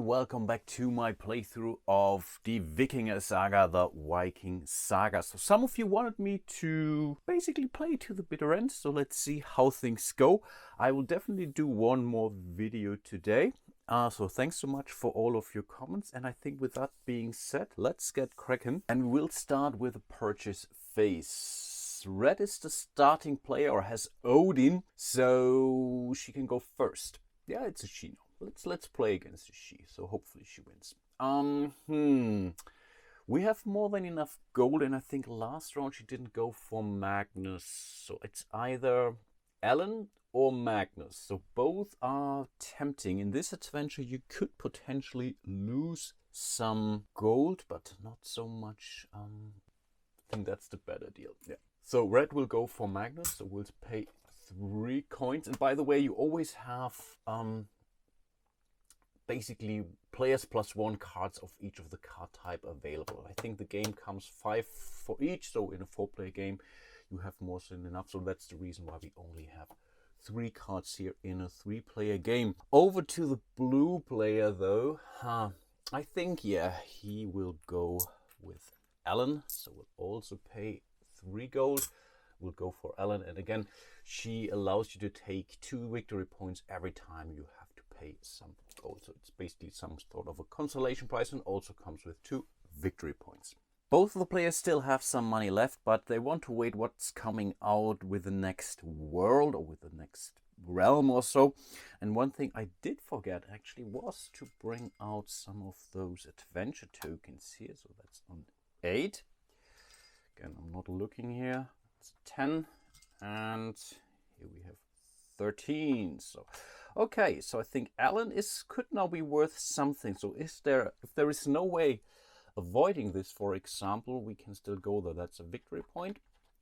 welcome back to my playthrough of Die Wikinger Saga, the Viking Saga. So some of you wanted me to basically play to the bitter end, so let's see how things go. I will definitely do one more video today. So thanks so much for all of your comments, and I think with that being said, let's get cracking. And we'll start with the purchase phase. Red is the starting player, or has Odin, so she can go first. Yeah, it's a she now. Let's play against a she, so hopefully she wins. We have more than enough gold, and I think last round she didn't go for Magnus, so it's either Ellen or Magnus. So both are tempting. In this adventure you could potentially lose some gold, but not so much. I think that's the better deal. Yeah. So red will go for Magnus, so we'll pay 3 coins. And by the way, you always have basically players +1 cards of each of the card type available. I think the game comes 5 for each, so in a 4-player game you have more than enough. So that's the reason why we only have 3 cards here in a 3-player game. Over to the blue player though. I think, yeah, he will go with Ellen, so we'll also pay 3 gold. We'll go for Ellen, and again, she allows you to take 2 victory points every time you have to pay some gold. So it's basically some sort of a consolation prize, and also comes with 2 victory points. Both of the players still have some money left, but they want to wait what's coming out with the next world, or with the next realm or so. And one thing I did forget actually was to bring out some of those adventure tokens here. So that's on 8. Again, I'm not looking here. It's 10, and here we have 13. So okay, so I think Alan could now be worth something. So if there is no way avoiding this, for example, we can still go there. That's a victory point,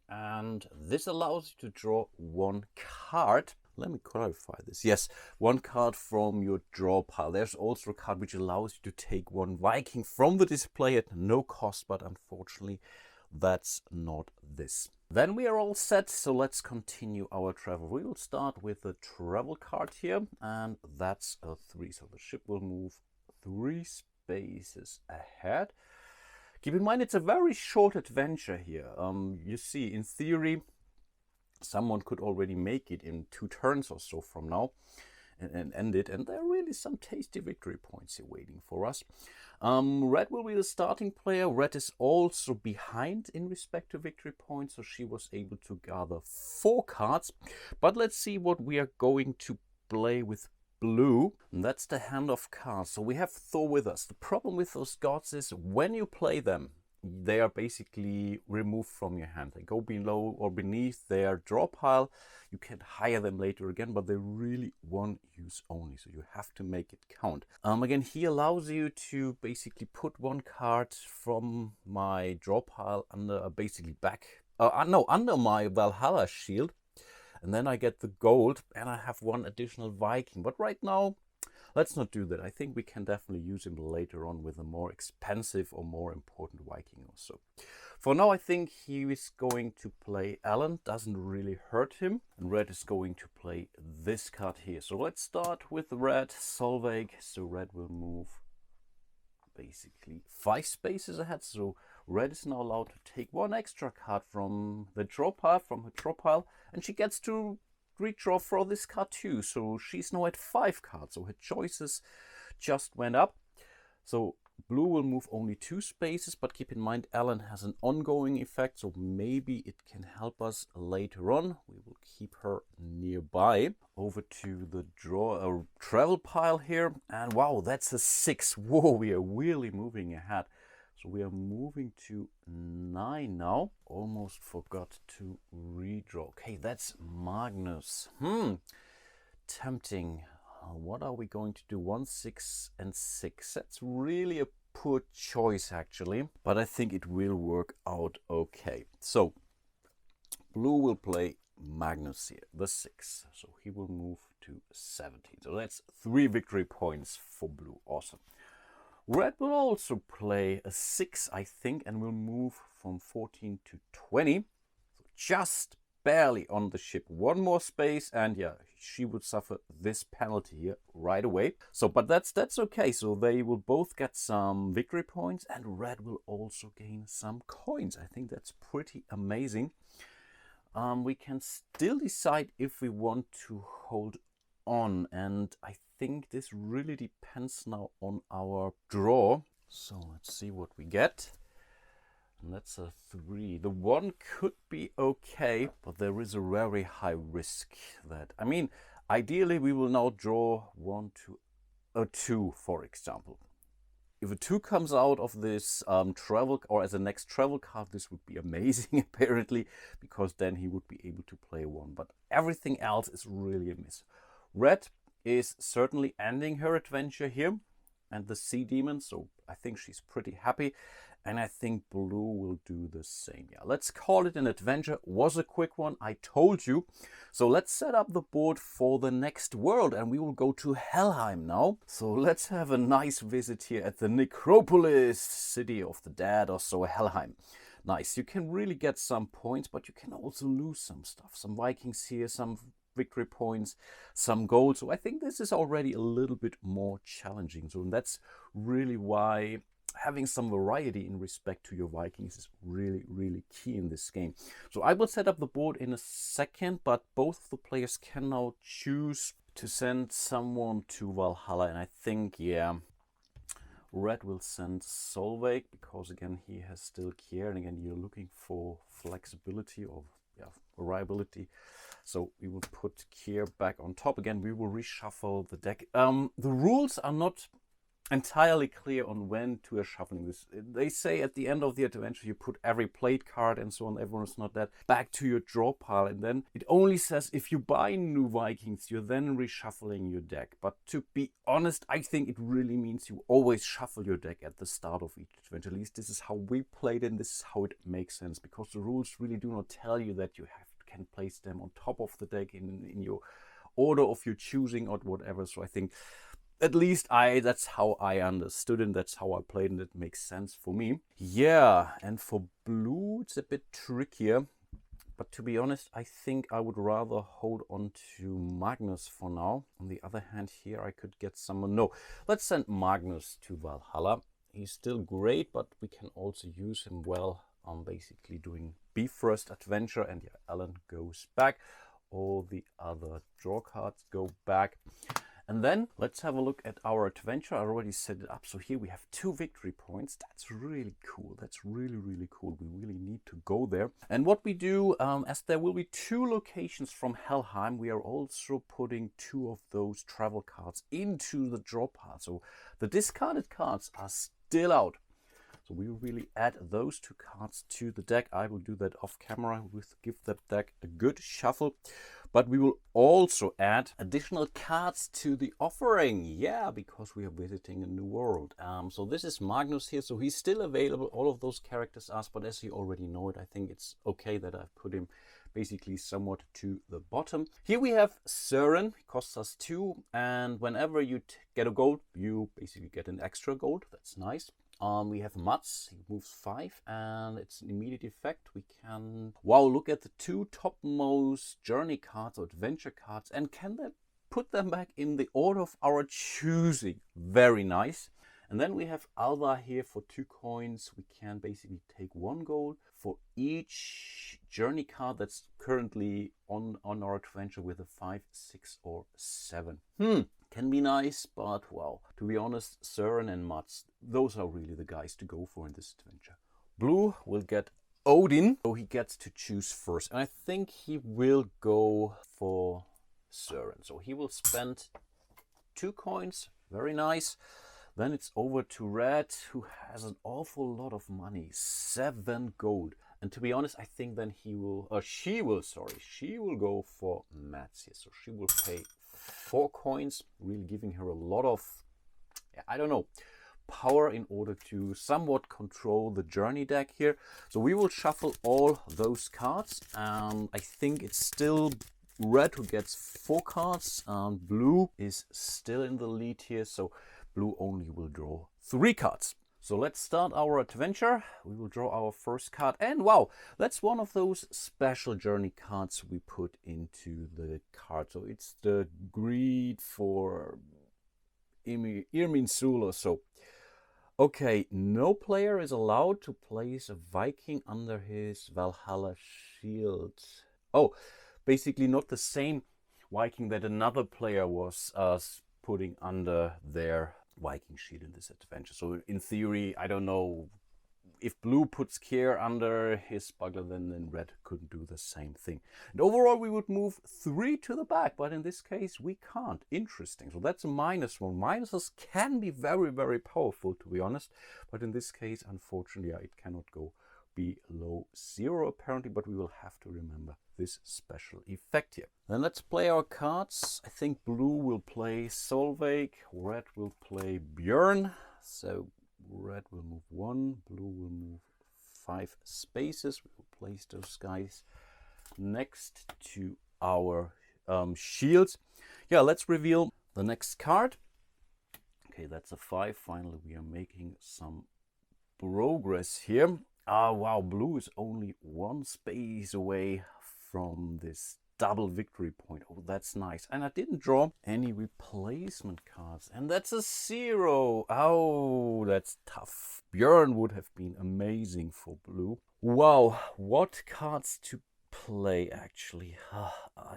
and this allows you to draw 1 card. Let me clarify this. Yes, 1 card from your draw pile. There's also a card which allows you to take 1 Viking from the display at no cost, but unfortunately that's not this. Then we are all set, so let's continue our travel. We will start with the travel card here, and that's a 3. So the ship will move 3 spaces ahead. Keep in mind it's a very short adventure here. You see, in theory, someone could already make it in 2 turns or so from now and end it, and there are really some tasty victory points here waiting for us. Red will be the starting player. Red is also behind in respect to victory points, so she was able to gather 4 cards. But let's see what we are going to play with blue. And that's the hand of cards. So we have Thor with us. The problem with those gods is when you play them, they are basically removed from your hand. They go below or beneath their draw pile. You can hire them later again, but they're really 1 use only, so you have to make it count. Again, he allows you to basically put 1 card from my draw pile under under my Valhalla shield, and then I get the gold, and I have 1 additional Viking. But right now, let's not do that. I think we can definitely use him later on with a more expensive or more important Viking or so. For now, I think he is going to play Alan. Doesn't really hurt him. And red is going to play this card here. So let's start with red, Solveig. So red will move basically 5 spaces ahead. So red is now allowed to take 1 extra card from the draw pile, from her draw pile, and she gets to redraw for this card too. So she's now at 5 cards, so her choices just went up. So blue will move only 2 spaces, but keep in mind Alan has an ongoing effect, so maybe it can help us later on. We will keep her nearby. Over to the travel pile here, and wow, that's a 6. Whoa, we are really moving ahead. So we are moving to 9 now. Almost forgot to redraw. Okay, that's Magnus. Tempting. What are we going to do? 1, 6, and 6. That's really a poor choice actually, but I think it will work out okay. So blue will play Magnus here, the 6. So he will move to 17. So that's 3 victory points for blue. Awesome. Red will also play a 6, I think, and will move from 14 to 20. So just barely on the ship. One more space and yeah, she would suffer this penalty here right away. So, but that's okay. So they will both get some victory points and red will also gain some coins. I think that's pretty amazing. We can still decide if we want to hold on, and I think this really depends now on our draw. So let's see what we get. And that's a 3. The 1 could be okay, but there is a very high risk that, I mean, ideally we will now draw 1, 2, a 2, for example. If a 2 comes out of this travel, or as a next travel card, this would be amazing apparently, because then he would be able to play 1. But everything else is really a miss. Red is certainly ending her adventure here, and the sea demon, so I think she's pretty happy. And I think blue will do the same. Yeah, let's call it an adventure. Was a quick one, I told you. So let's set up the board for the next world, and we will go to Helheim now. So let's have a nice visit here at the necropolis, city of the dead or so, Helheim. Nice, you can really get some points, but you can also lose some stuff. Some Vikings here, some victory points, some gold. So I think this is already a little bit more challenging. So that's really why having some variety in respect to your Vikings is really, really key in this game. So I will set up the board in a second, but both of the players can now choose to send someone to Valhalla. And I think, yeah, red will send Solveig, because again, he has still Kier, and again, you're looking for flexibility or variability. So we will put Kier back on top. Again, we will reshuffle the deck. The rules are not entirely clear on when to shuffling this. They say at the end of the adventure you put every played card and so on, everyone's not that, back to your draw pile, and then it only says if you buy new Vikings you're then reshuffling your deck. But to be honest, I think it really means you always shuffle your deck at the start of each adventure. At least this is how we played it, and this is how it makes sense, because the rules really do not tell you that you can place them on top of the deck in your order of your choosing or whatever. So I think at least that's how I understood it, that's how I played, and it makes sense for me. Yeah, and for blue it's a bit trickier, but to be honest, I think I would rather hold on to Magnus for now. On the other hand, here I could get someone. No, let's send Magnus to Valhalla. He's still great, but we can also use him well on basically doing Bifrost adventure. And yeah, Alan goes back. All the other draw cards go back. And then let's have a look at our adventure. I already set it up. So here we have 2 victory points. That's really cool. That's really, really cool. We really need to go there. And what we do, as there will be 2 locations from Helheim, we are also putting 2 of those travel cards into the draw pile. So the discarded cards are still out. So we will really add those 2 cards to the deck. I will do that off camera, give that deck a good shuffle. But we will also add additional cards to the offering. Yeah, because we are visiting a new world. So this is Magnus here. So he's still available. All of those characters are, but as you already know it, I think it's okay that I've put him basically somewhat to the bottom. Here we have Søren, costs us 2. And whenever you get a gold, you basically get an extra gold. That's nice. We have Mats, he moves 5, and it's an immediate effect. We can, wow, look at the 2 topmost journey cards or adventure cards, and can then put them back in the order of our choosing. Very nice. And then we have Alva here for 2 coins. We can basically take 1 gold for each journey card that's currently on our adventure with a 5, 6, or 7. Can be nice, but wow, to be honest, Søren and Mats, those are really the guys to go for in this adventure. Blue will get Odin, so he gets to choose first, and I think he will go for Søren. So he will spend 2 coins, very nice. Then it's over to Red, who has an awful lot of money, 7 gold. And to be honest, I think then she will go for Mats here. So she will pay 4 coins, really giving her a lot of, I don't know, power in order to somewhat control the journey deck here. So we will shuffle all those cards. I think it's still Red who gets 4 cards, and Blue is still in the lead here. So Blue only will draw 3 cards. So let's start our adventure. We will draw our first card. And wow, that's one of those special journey cards we put into the card. So it's the Greed for Irminsul or so. Okay, no player is allowed to place a Viking under his Valhalla shield. Oh, basically not the same Viking that another player was putting under their Viking shield in this adventure. So in theory, I don't know, if blue puts Kier under his smuggler, then red couldn't do the same thing. And overall, we would move 3 to the back, but in this case, we can't. Interesting. So that's a -1. Minuses can be very, very powerful, to be honest. But in this case, unfortunately, it cannot go below 0, apparently. But we will have to remember this special effect here. Then let's play our cards. I think blue will play Solveig, red will play Björn. So red will move 1, blue will move 5 spaces. We will place those guys next to our shields. Yeah, let's reveal the next card. Okay, that's a 5. Finally, we are making some progress here. Wow, blue is only 1 space away from this double victory point. Oh, that's nice. And I didn't draw any replacement cards. And that's a 0. Oh, that's tough. Björn would have been amazing for blue. Wow, what cards to play, actually?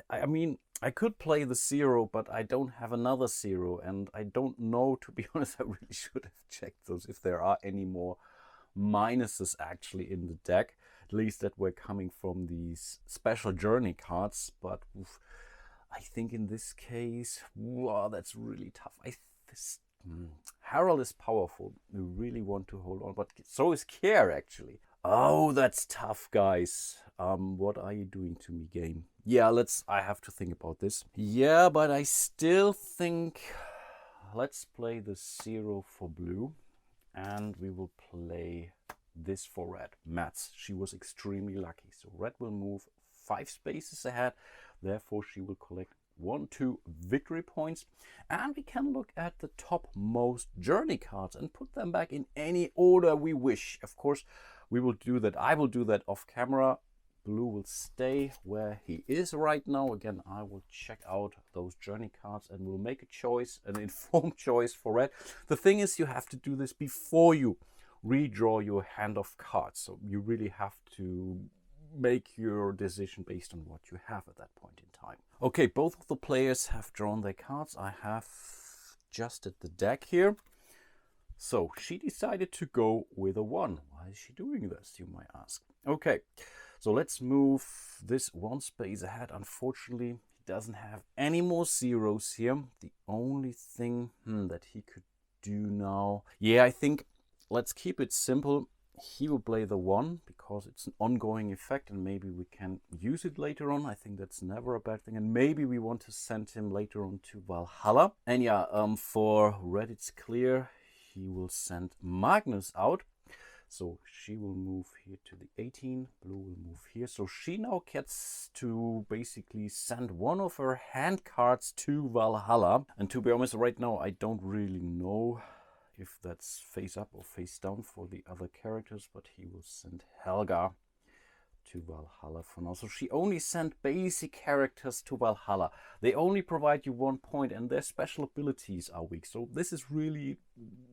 I mean, I could play the 0, but I don't have another 0. And I don't know, to be honest, I really should have checked those, if there are any more minuses actually in the deck. At least that were coming from these special journey cards, but I think in this case, wow, that's really tough. Harald is powerful. We really want to hold on, but so is Kier actually. Oh, that's tough, guys. What are you doing to me, game? Yeah, I have to think about this. Yeah, but I still think let's play the 0 for blue, and we will play this for red. Mats, she was extremely lucky. So red will move 5 spaces ahead. Therefore, she will collect 1, 2 victory points. And we can look at the topmost journey cards and put them back in any order we wish. Of course, we will do that. I will do that off camera. Blue will stay where he is right now. Again, I will check out those journey cards and we'll make a choice, an informed choice for red. The thing is, you have to do this before you redraw your hand of cards. So you really have to make your decision based on what you have at that point in time. Okay, both of the players have drawn their cards. I have adjusted the deck here. So she decided to go with a 1. Why is she doing this, you might ask? Okay, so let's move this 1 space ahead. Unfortunately, he doesn't have any more 0s here. The only thing that he could do now, yeah, I think let's keep it simple. He will play the 1 because it's an ongoing effect and maybe we can use it later on. I think that's never a bad thing. And maybe we want to send him later on to Valhalla. And yeah, for red it's clear. He will send Magnus out. So she will move here to the 18. Blue will move here. So she now gets to basically send one of her hand cards to Valhalla. And to be honest, right now I don't really know if that's face up or face down for the other characters, but he will send Helga to Valhalla for now. So she only sent basic characters to Valhalla. They only provide you 1 point and their special abilities are weak. So this is really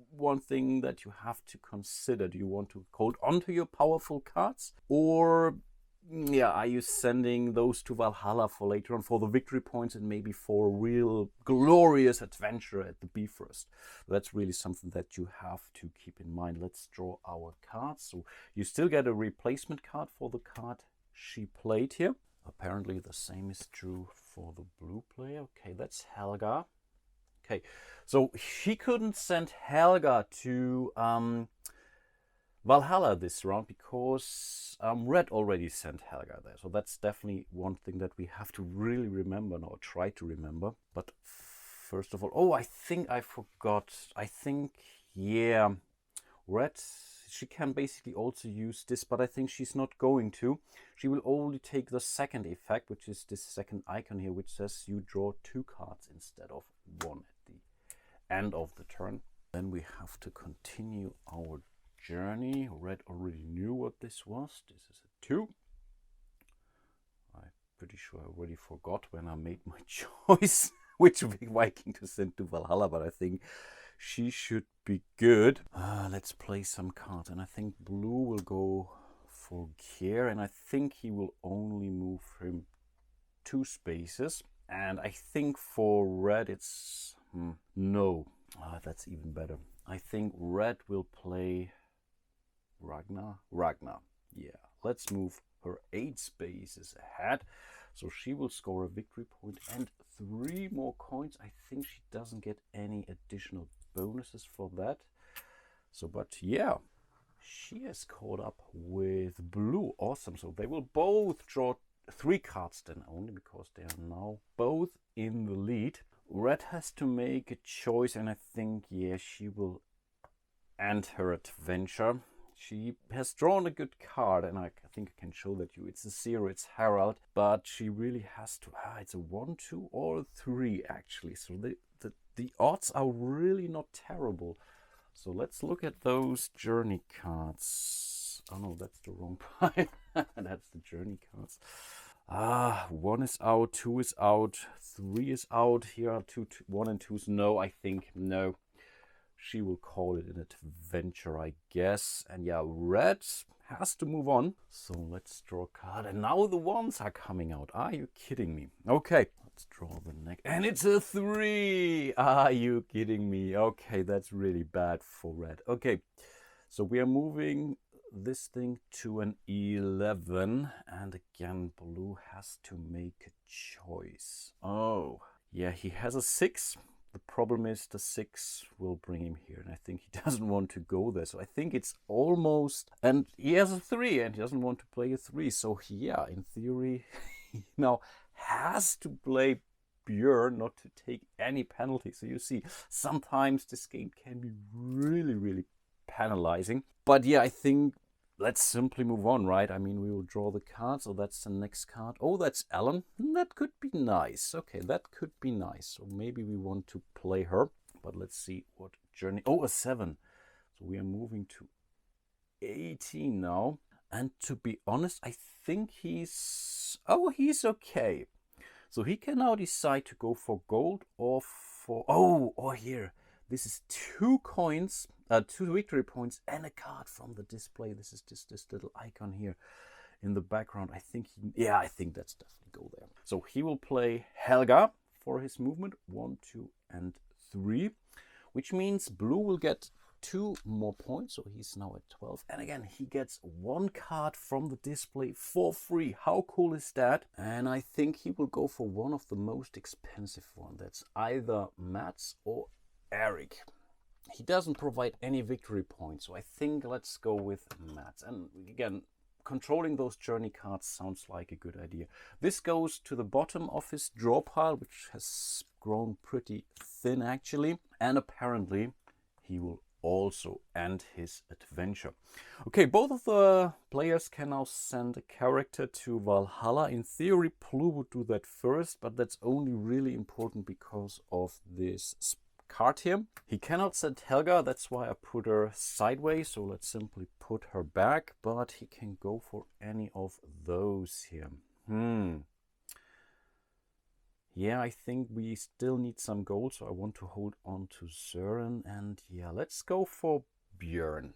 one thing that you have to consider. Do you want to hold on to your powerful cards, or yeah, are you sending those to Valhalla for later on for the victory points and maybe for a real glorious adventure at the Bifrost? That's really something that you have to keep in mind. Let's draw our cards. So you still get a replacement card for the card she played here. Apparently the same is true for the blue player. Okay, that's Helga. Okay, so she couldn't send Helga to Valhalla this round because red already sent Helga there. So that's definitely one thing that we have to really remember now, or try to remember. But first of all, oh, I think I forgot. I think, yeah, red, she can basically also use this, but I think she's not going to. She will only take the second effect, which is this second icon here, which says you draw 2 cards instead of 1 at the end of the turn. Then we have to continue our journey. Red already knew what this was. This is a 2. I'm pretty sure I already forgot when I made my choice which Viking to send to Valhalla, but I think she should be good. Let's play some cards, and I think blue will go for Kier, and I think he will only move him 2 spaces. And I think for red it's no. That's even better. I think red will play Ragnar. Yeah, let's move her 8 spaces ahead. So she will score a victory point and 3 more coins. I think she doesn't get any additional bonuses for that. So, but yeah, she has caught up with blue. Awesome. So they will both draw 3 cards then only, because they are now both in the lead. Red has to make a choice, and I think, yeah, she will end her adventure. She has drawn a good card, and I think I can show that you. It's a 0, it's Harald, but she really has to. It's a 1, 2, or 3 actually. So the odds are really not terrible. So let's look at those journey cards. Oh no, that's the wrong pile. That's the journey cards. 1 is out, 2 is out, 3 is out. Here are 1 and 2s. No, I think no. She will call it an adventure, I guess. And yeah, red has to move on. So let's draw a card. And now the ones are coming out. Are you kidding me? Okay, let's draw the next. And it's a 3. Are you kidding me? Okay, that's really bad for red. Okay, so we are moving this thing to an 11. And again, blue has to make a choice. Oh, yeah, he has a 6. The problem is the 6 will bring him here, and I think he doesn't want to go there. So I think it's almost, and he has a 3, and he doesn't want to play a 3. So yeah, in theory, he now has to play Björn not to take any penalty. So you see, sometimes this game can be really, really penalizing. But yeah, I think let's simply move on, right? I mean, we will draw the card, so that's the next card. Oh, that's Ellen. That could be nice. Okay, that could be nice. So maybe we want to play her. But let's see what journey. Oh, a 7. So we are moving to 18 now. And to be honest, I think he's okay. So he can now decide to go for gold or for... Oh, or here. This is 2 coins, 2 victory points, and a card from the display. This is just this little icon here in the background. I think I think that's definitely go there. So he will play Helga for his movement 1, 2, and 3, which means blue will get 2 more points. So he's now at 12. And again, he gets 1 card from the display for free. How cool is that? And I think he will go for one of the most expensive ones. That's either Mats or Eric. He doesn't provide any victory points, so I think let's go with Mats. And again, controlling those journey cards sounds like a good idea. This goes to the bottom of his draw pile, which has grown pretty thin actually, and apparently he will also end his adventure. Okay, both of the players can now send a character to Valhalla. In theory, Blue would do that first, but that's only really important because of this card here. He cannot send Helga, that's why I put her sideways, so let's simply put her back, but he can go for any of those here. Yeah, I think we still need some gold, so I want to hold on to Søren, and yeah, let's go for Björn.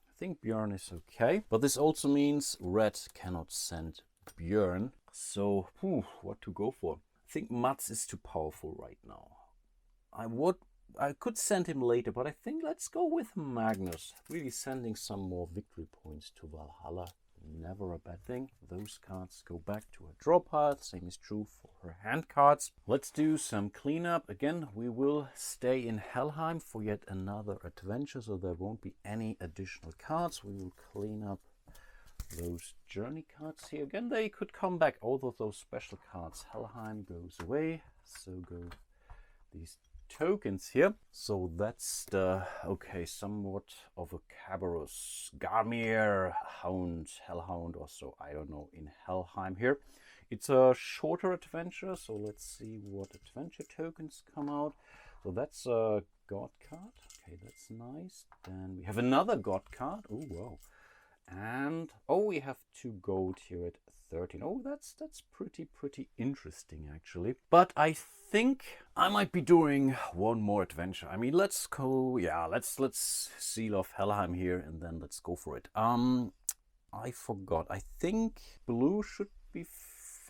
I think Björn is okay, but this also means red cannot send Björn, so what to go for? I think Mats is too powerful right now. I could send him later, but I think let's go with Magnus. Really sending some more victory points to Valhalla. Never a bad thing. Those cards go back to her draw pile. Same is true for her hand cards. Let's do some cleanup. Again, we will stay in Helheim for yet another adventure, so there won't be any additional cards. We will clean up those journey cards here. Again, they could come back. All of those special cards. Helheim goes away. So go these tokens here. So that's the, okay, somewhat of a Cabarrus, Garmir, Hound, Hellhound or so, I don't know, in Helheim here. It's a shorter adventure, so let's see what adventure tokens come out. So that's a God card. Okay, that's nice. Then we have another god card. Oh, wow. And, oh, we have 2 gold here at 13. Oh, that's pretty interesting, actually. But I think I might be doing one more adventure. I mean, let's go, yeah, let's seal off Helheim here, and then let's go for it. I forgot. I think blue should be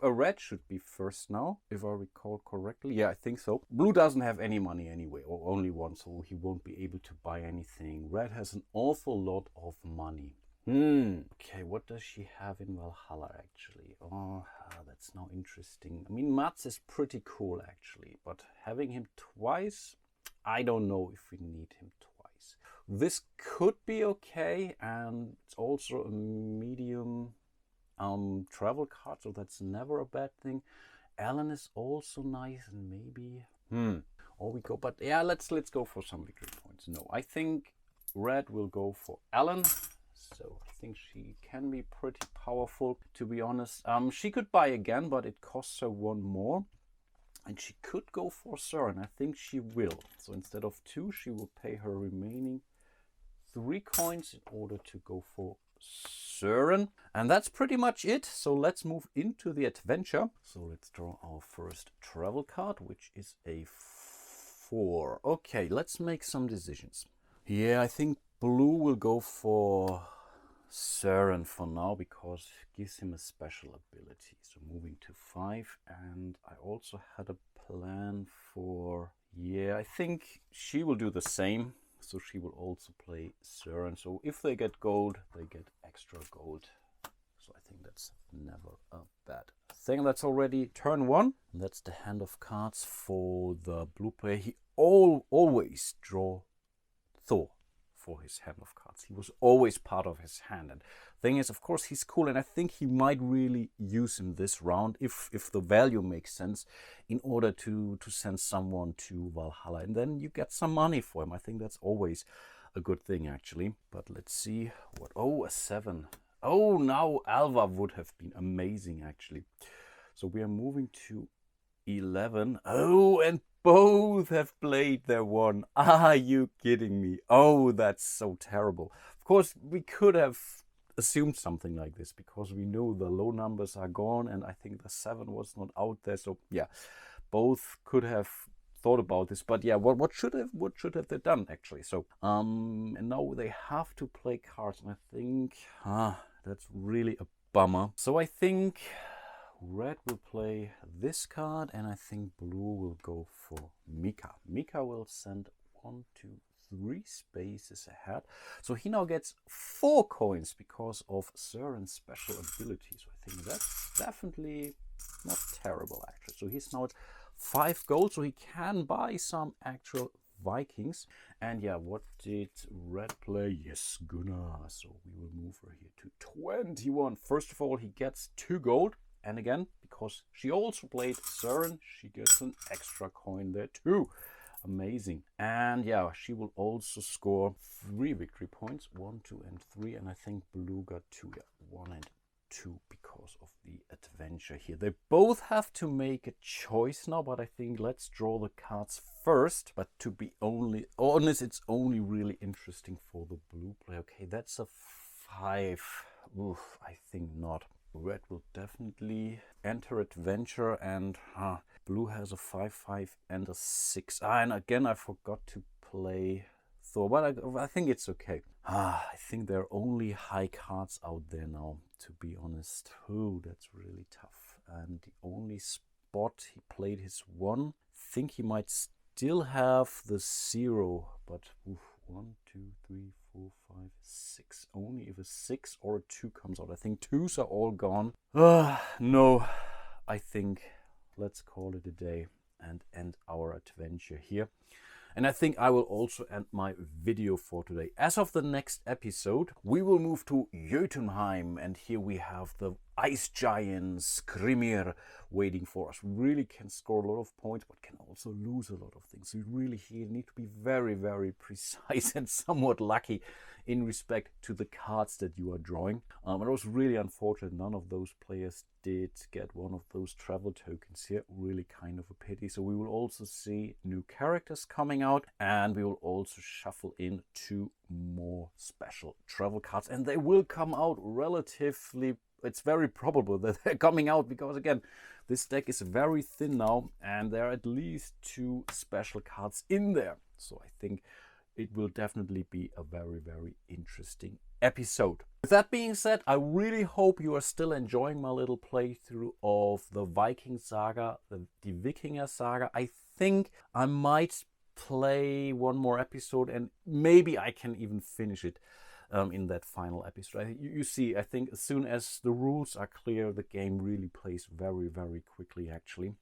red should be first now, if I recall correctly. Yeah, I think so. Blue doesn't have any money anyway, or only one, so he won't be able to buy anything. Red has an awful lot of money. Okay, what does she have in Valhalla, actually? Oh, that's now interesting. I mean, Mats is pretty cool, actually, but having him twice, I don't know if we need him twice. This could be okay, and it's also a medium travel card, so that's never a bad thing. Alan is also nice, and maybe or we go, but yeah, let's go for some victory points. No, I think red will go for Alan, so I think she can be pretty powerful, to be honest. She could buy again, but it costs her 1 more, and she could go for Søren. I think she will, so instead of 2 she will pay her remaining 3 coins in order to go for Søren. And that's pretty much it. So let's move into the adventure. So let's draw our first travel card, which is a 4. Okay, let's make some decisions. Yeah, I think blue will go for Søren for now, because it gives him a special ability. So moving to 5. And I also had a plan for, yeah, I think she will do the same. So she will also play Søren. So if they get gold, they get extra gold. So I think that's never a bad thing. That's already turn 1. And that's the hand of cards for the blue player. He always draw Thor for his hand of cards. He was always part of his hand. And thing is, of course, he's cool, and I think he might really use him this round if the value makes sense, in order to send someone to Valhalla, and then you get some money for him. I think that's always a good thing, actually. But let's see what. Oh, a 7. Oh, now Alva would have been amazing, actually. So we are moving to 11. Oh, and both have played their 1. Are you kidding me? Oh, that's so terrible. Of course, we could have assumed something like this, because we know the low numbers are gone, and I think the 7 was not out there. So yeah, both could have thought about this, but yeah, what should have they done, actually? So and now they have to play cards, and I think that's really a bummer. So I think red will play this card, and I think blue will go for Mika. Mika will send 1, 2, 3 spaces ahead. So he now gets 4 coins because of Søren's special ability. So I think that's definitely not terrible, actually. So he's now at 5 gold, so he can buy some actual Vikings. And yeah, what did red play? Yes, Gunnar. So we will move her here to 21. First of all, he gets 2 gold. And again, because she also played Søren, she gets an extra coin there too. Amazing. And yeah, she will also score 3 victory points, 1, 2, and 3. And I think blue got 2, yeah, 1 and 2, because of the adventure here. They both have to make a choice now, but I think let's draw the cards first. But to be only honest, it's only really interesting for the blue player. Okay, that's a 5. Oof, I think not. Red will definitely enter adventure, and blue has a 5, 5, and a 6. And again, I forgot to play Thor, but I think it's okay. I think there are only high cards out there now, to be honest. Oh, that's really tough. And the only spot he played his 1. I think he might still have the 0, but 1, 2, 3, 4, 5, 6. Only if a 6 or a 2 comes out. I think 2s are all gone. No, I think let's call it a day and end our adventure here. And I think I will also end my video for today. As of the next episode, we will move to Jotunheim, and here we have the ice giants, Skrimir waiting for us. We really can score a lot of points, but can also lose a lot of things. So you really here need to be very, very precise and somewhat lucky in respect to the cards that you are drawing. It was really unfortunate none of those players did get one of those travel tokens here. Really kind of a pity. So we will also see new characters coming out, and we will also shuffle in 2 more special travel cards, and they will come out relatively. It's very probable that they're coming out because, again, this deck is very thin now and there are at least 2 special cards in there. So I think it will definitely be a very, very interesting episode. With that being said, I really hope you are still enjoying my little playthrough of the Viking Saga, the Die Wikinger Saga. I think I might play one more episode and maybe I can even finish it in that final episode. You see, I think as soon as the rules are clear, the game really plays very, very quickly actually.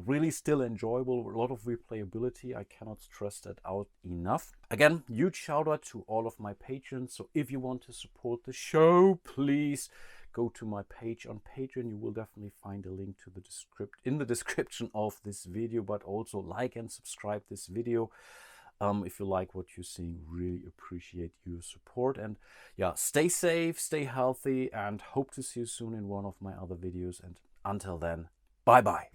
Really still enjoyable, a lot of replayability. I cannot stress that out enough. Again, huge shout out to all of my patrons. So if you want to support the show, please go to my page on Patreon. You will definitely find a link to in the description of this video, but also like and subscribe this video. If you like what you're seeing, really appreciate your support. And yeah, stay safe, stay healthy, and hope to see you soon in one of my other videos. And until then, bye bye.